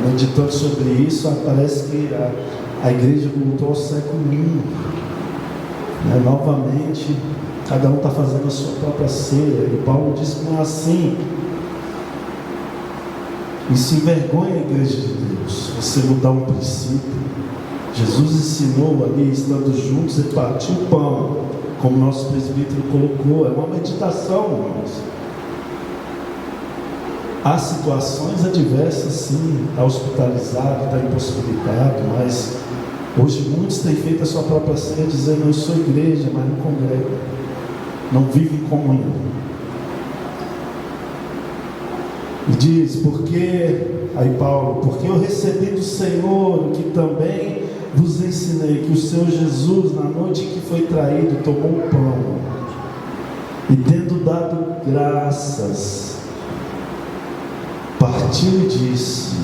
Meditando sobre isso, parece que a igreja voltou ao século I. Novamente, cada um está fazendo a sua própria ceia, e Paulo diz que não é assim. Isso envergonha a igreja de Deus, você mudar um princípio. Jesus ensinou ali, estando juntos, ele partiu o pão, como nosso presbítero colocou. É uma meditação, irmãos. Há situações adversas, sim, está hospitalizado, está impossibilitado, mas hoje muitos têm feito a sua própria ceia dizendo: eu sou igreja, mas não congrego, não vive em comunhão. E diz: porque, aí Paulo, porque eu recebi do Senhor o que também vos ensinei, que o Senhor Jesus, na noite que foi traído, tomou o pão e, tendo dado graças, partiu e disse: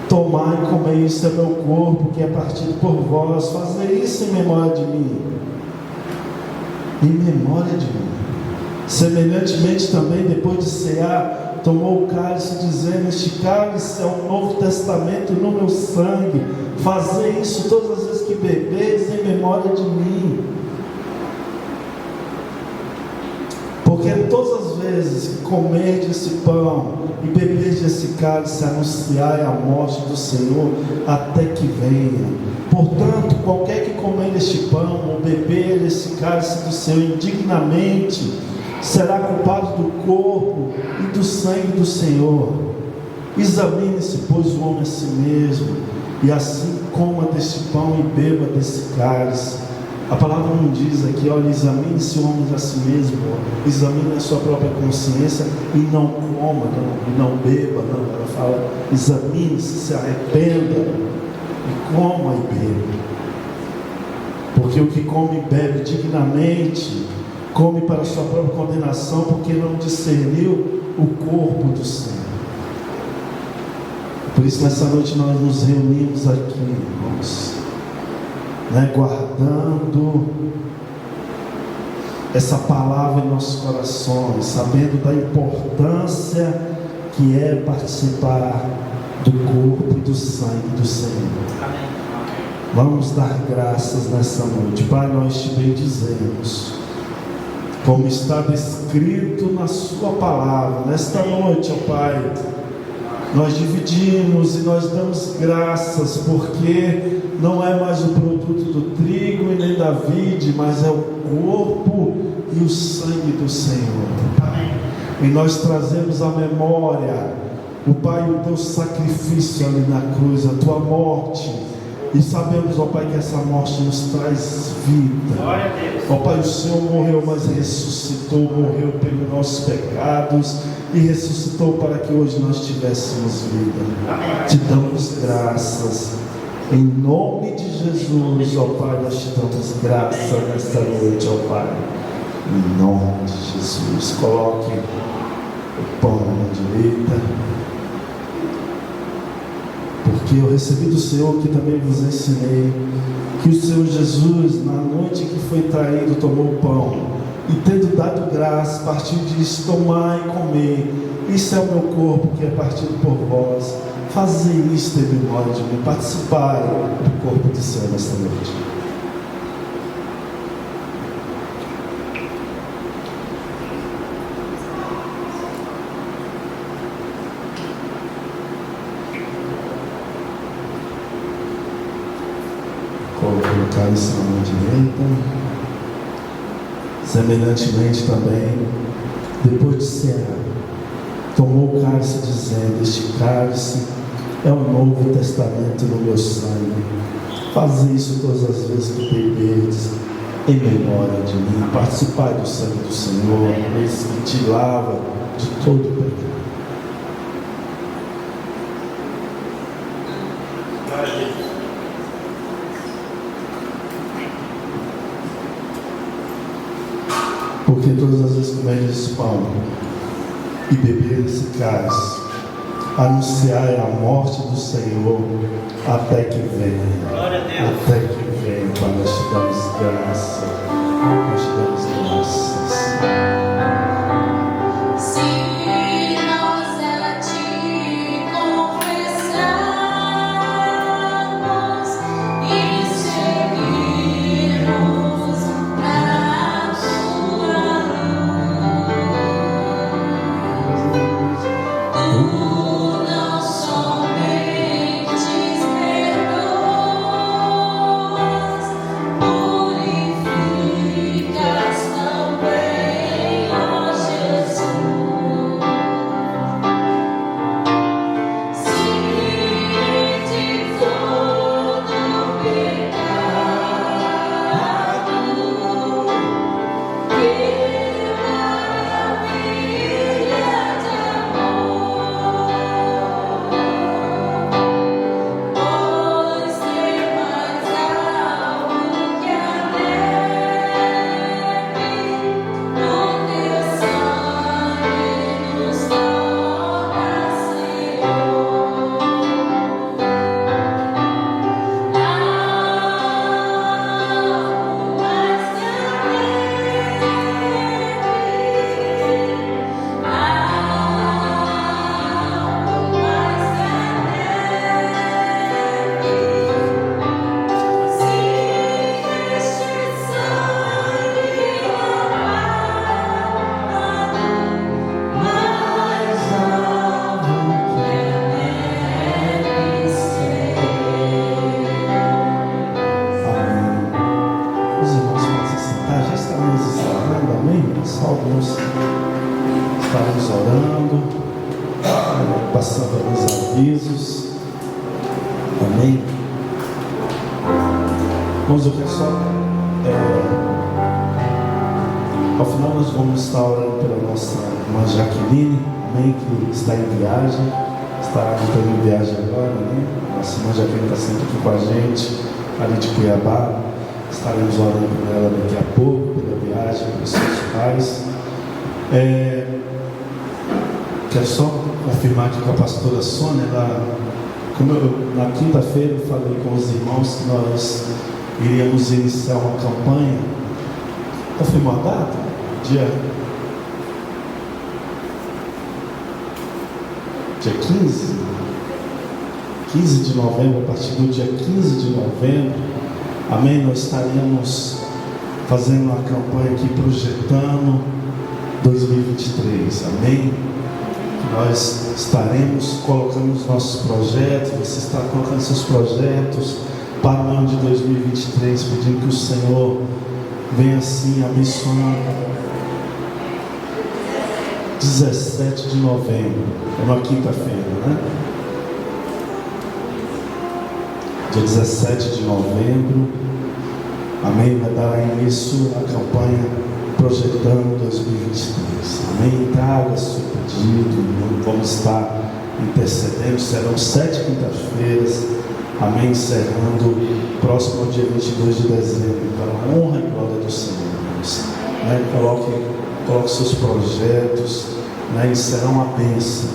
tomai e comei, isso é meu corpo que é partido por vós, fazei isso em memória de mim. Em memória de mim. Semelhantemente também, depois de cear, tomou o cálice, dizendo: este cálice é o novo testamento no meu sangue, fazei isso todas as vezes que bebeis em memória de mim. Porque todas as vezes que comerdes esse pão e beberdes esse cálice, anunciai a morte do Senhor até que venha. Portanto, qualquer que comer este pão ou beber esse cálice do Senhor indignamente, será culpado do corpo e do sangue do Senhor. Examine-se, pois, o homem a si mesmo, e assim coma deste pão e beba desse cálice. A palavra não diz aqui: olha, examine-se o homem a si mesmo, examine a sua própria consciência e não coma, não, e não beba, não. Ela fala: examine-se, se arrependa e coma e beba. Porque o que come e bebe dignamente, come para a sua própria condenação, porque não discerniu o corpo do Senhor. Por isso, nessa noite nós nos reunimos aqui, irmãos, guardando essa palavra em nossos corações, sabendo da importância que é participar do corpo e do sangue do Senhor. Amém. Vamos dar graças nessa noite. Pai, nós te bendizemos, como está descrito na sua palavra. Nesta noite, ó Pai, nós dividimos e nós damos graças, porque não é mais o produto do trigo e nem da vide, mas é o corpo e o sangue do Senhor. Amém. E nós trazemos à memória, o Pai, o teu sacrifício ali na cruz, a tua morte. E sabemos, ó Pai, que essa morte nos traz vida. Glória a Deus. Ó Pai, o Senhor morreu, mas ressuscitou, morreu pelos nossos pecados e ressuscitou para que hoje nós tivéssemos vida. Amém. Te damos graças. Em nome de Jesus, ó Pai, nós te damos graça nesta noite, ó Pai. Em nome de Jesus. Coloque o pão na direita. Porque eu recebi do Senhor, que também vos ensinei, que o Senhor Jesus, na noite que foi traído, tomou o pão e, tendo dado graça, partiu e disse: tomai e comei, isso é o meu corpo que é partido por vós, fazei isto em memória de mim. Participai do corpo do Senhor nesta noite. Colocar isso na mão direita. Semelhantemente também, depois de cear, tomou o cálice, dizendo: este cálice é o novo testamento no meu sangue. Fazei isso todas as vezes que beberdes em memória de mim. Participai do sangue do Senhor, esse que te lava de todo o pecado. Porque todas as vezes que comerdes esse pão e beber esse cálice, anunciai a morte do Senhor até que venha. Até que venha. Pai, nós te damos graça. Nós te damos graças.
Oh
alguns estaremos orando, passando alguns avisos. Amém? Irmãos, eu quero só, ao final nós vamos estar orando pela nossa irmã Jaqueline, amém, que está em viagem, está em viagem agora, né? Nossa irmã Jaqueline está sempre aqui com a gente, ali de Cuiabá. Estaremos orando por ela daqui a pouco, pela viagem, pelos seus pais. Quero só confirmar aqui com a pastora Sônia, na quinta-feira eu falei com os irmãos que nós iríamos iniciar uma campanha. Confirmou a data? Dia 15 de novembro, a partir do dia 15 de novembro, amém, nós estaremos fazendo uma campanha aqui, projetando 2023, amém? Nós estaremos colocando os nossos projetos, você está colocando seus projetos para o ano de 2023, pedindo que o Senhor venha assim abençoando. 17 de novembro, é uma quinta-feira, né? Dia 17 de novembro, amém, vai dar início à campanha Projetando 2023, amém, traga seu pedido, vamos estar intercedendo, serão 7 quintas-feiras, amém, encerrando próximo ao dia 22 de dezembro, para a honra e glória do Senhor, né? Coloque seus projetos, né? E serão uma bênção,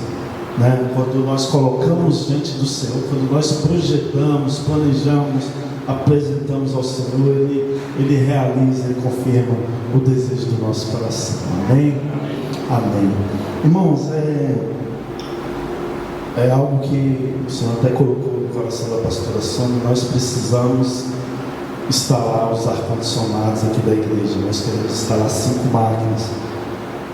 né? Quando nós colocamos diante do Senhor, quando nós projetamos, planejamos, apresentamos ao Senhor, Ele realiza, Ele confirma o desejo do nosso coração, amém? Amém. Irmãos, é algo que o Senhor até colocou no coração da pastora Sônia. Nós precisamos instalar os ar-condicionados aqui da igreja. Nós queremos instalar 5 máquinas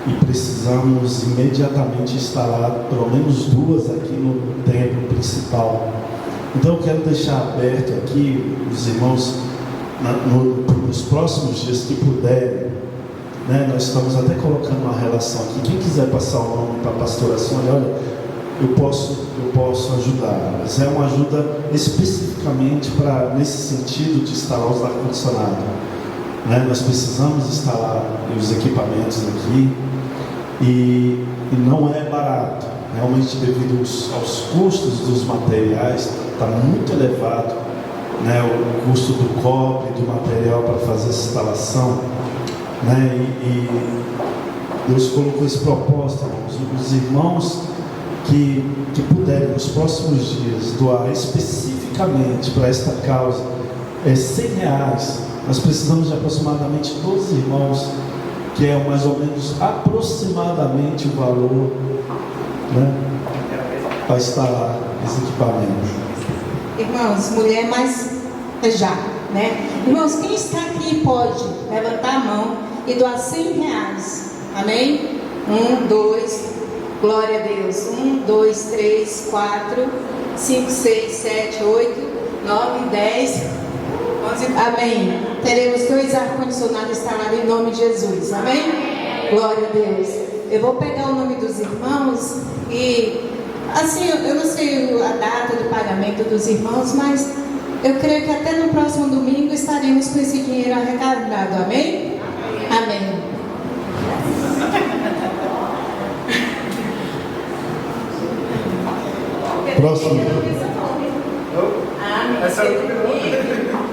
e precisamos imediatamente instalar pelo menos 2 aqui no templo principal. Então eu quero deixar aberto aqui os irmãos nos próximos dias que puderem, né? Nós estamos até colocando uma relação aqui. Quem quiser passar o nome para a pastora Sônia, olha, eu posso ajudar, mas é uma ajuda especificamente nesse sentido de instalar os ar-condicionados, né? Nós precisamos instalar os equipamentos aqui e não é barato, realmente, devido aos custos dos materiais, está muito elevado, né? O custo do cobre, do material para fazer essa instalação, né? E Deus colocou esse propósito, os irmãos que puderem nos próximos dias doar especificamente para esta causa R$100. Nós precisamos de aproximadamente 12 irmãos, que é mais ou menos aproximadamente o valor, né, para instalar esse equipamento.
Irmãos, mulher mais já, né? Irmãos, quem está aqui pode levantar a mão e doar R$100, amém? 1, 2, glória a Deus. 1, 2, 3, 4, 5, 6, 7, 8, 9, 10, 11, amém. Teremos 2 ar-condicionados instalados em nome de Jesus, amém? Glória a Deus. Eu vou pegar o nome dos irmãos e, assim, eu não sei a data do pagamento dos irmãos, mas eu creio que até no próximo domingo estaremos com esse dinheiro arrecadado, amém? Amém.
Próximo.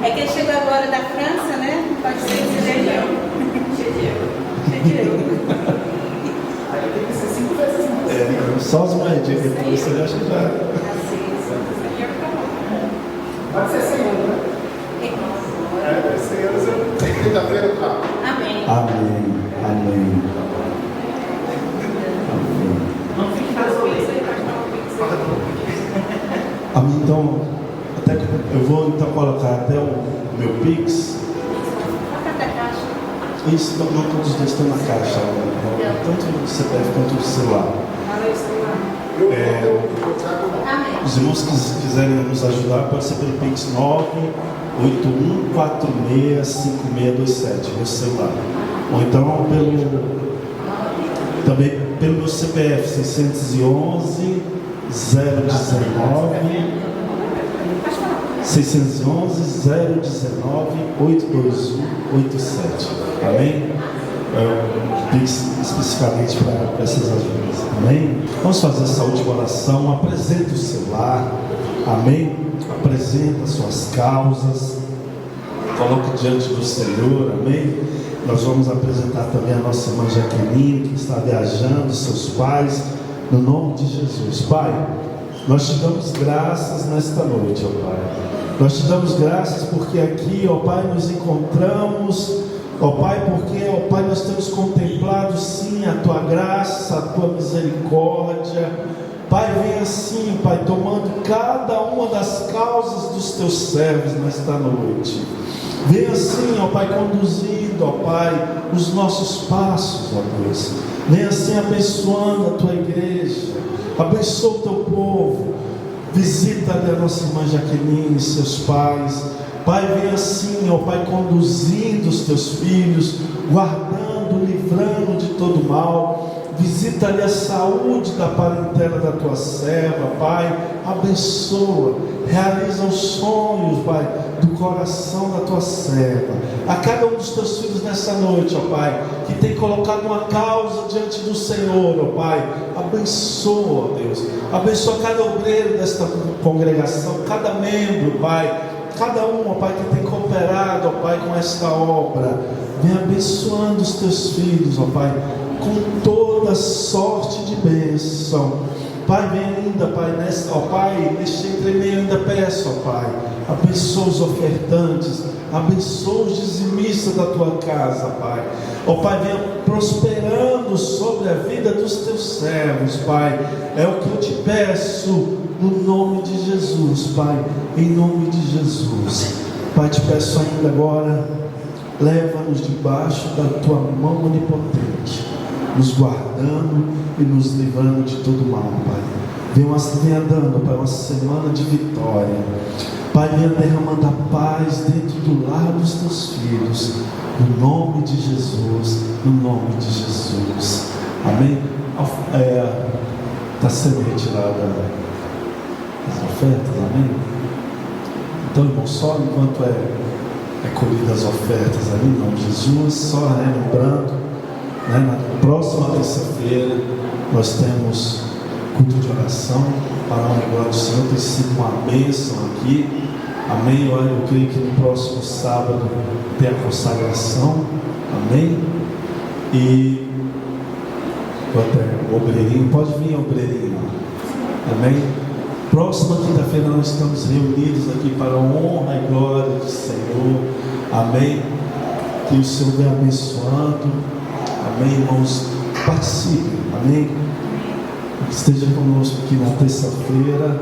É que ele chegou agora da França, né? Pode ser que seja
Aí tem que ser 5 vezes mais.
Só os médicos que você acha já.
Pode ser 100 anos, né? 100 anos eu quinta-feira tá.
Amém.
Amém. Amém.
Não fique fazendo isso aí,
Amém. Então, eu vou então colocar até o meu Pix. Isso, não todos os dois estão na caixa, tanto o CPF quanto o celular. Os irmãos que quiserem nos ajudar, pode ser pelo Pix 981465627, no celular. Ou então Também pelo meu CPF 611 019 611 019 82187. Amém? Especificamente para essas ajudas. Amém? Vamos fazer essa última oração. Apresente o seu lar. Amém? Apresenta as suas causas. Coloque diante do Senhor. Amém? Nós vamos apresentar também a nossa irmã Jaqueline, que está viajando, seus pais, no nome de Jesus. Pai, nós te damos graças nesta noite, ó Pai. Nós te damos graças porque aqui, ó Pai, nos encontramos, ó Pai, porque, ó Pai, nós temos contemplado sim a Tua graça, a Tua misericórdia. Pai, vem assim, Pai, tomando cada uma das causas dos Teus servos nesta noite. Vem assim, ó Pai, conduzindo, ó Pai, os nossos passos, ó Deus. Vem assim abençoando a Tua igreja. Abençoa o Teu povo. Visita a nossa irmã Jaqueline e seus pais. Pai, vem assim, ó Pai, conduzindo os Teus filhos, guardando, livrando de todo mal. Visita-lhe a saúde da parentela da Tua serva, Pai. Abençoa, realiza os sonhos, Pai, do coração da Tua serva. A cada um dos Teus filhos nessa noite, ó Pai, que tem colocado uma causa diante do Senhor, ó Pai, abençoa, Deus. Abençoa cada obreiro desta congregação, cada membro, Pai. Cada um, ó Pai, que tem cooperado, ó Pai, com esta obra. Vem abençoando os Teus filhos, ó Pai, com toda sorte de bênção. Pai, vem ainda, Pai, ó Pai, neste entremeio ainda peço, ó Pai, abençoa os ofertantes, abençoa os dizimistas da Tua casa, Pai. Ó Pai, venha prosperando sobre a vida dos Teus servos, Pai. É o que eu te peço, no nome de Jesus, Pai, em nome de Jesus. Pai, te peço ainda agora, leva-nos debaixo da Tua mão onipotente, nos guardando e nos livrando de todo mal, Pai. Venha dando, Pai, uma semana de vitória. Pai, venha derramando a paz dentro do lar dos Teus filhos, no nome de Jesus, no nome de Jesus. Amém? Está sendo retirada as ofertas, amém? Então, irmão, só enquanto é colhida as ofertas ali, em nome de Jesus, só lembrando, né, na próxima terça-feira nós temos culto de oração para a honra e glória do Senhor. Tem sido uma bênção aqui, amém? Eu creio que no próximo sábado tem a consagração, amém? E até o obreirinho, pode vir obreirinho, amém? Próxima quinta-feira nós estamos reunidos aqui para a honra e glória do Senhor, amém? Que o Senhor venha abençoando, amém, irmãos? Participem, amém? Esteja conosco aqui na terça-feira,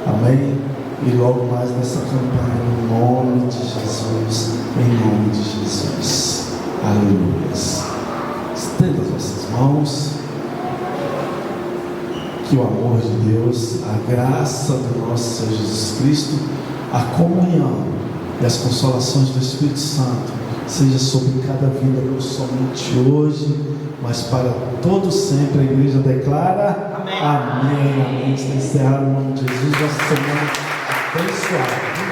amém? E logo mais nessa campanha, no nome de Jesus, em nome de Jesus, aleluia. Estenda as vossas mãos. Que o amor de Deus, a graça do nosso Senhor Jesus Cristo, a comunhão e as consolações do Espírito Santo seja sobre cada vida, não somente hoje, mas para todo sempre. A igreja declara amém, amém, amém. Está encerrado em nome de Jesus, nossa semana abençoada.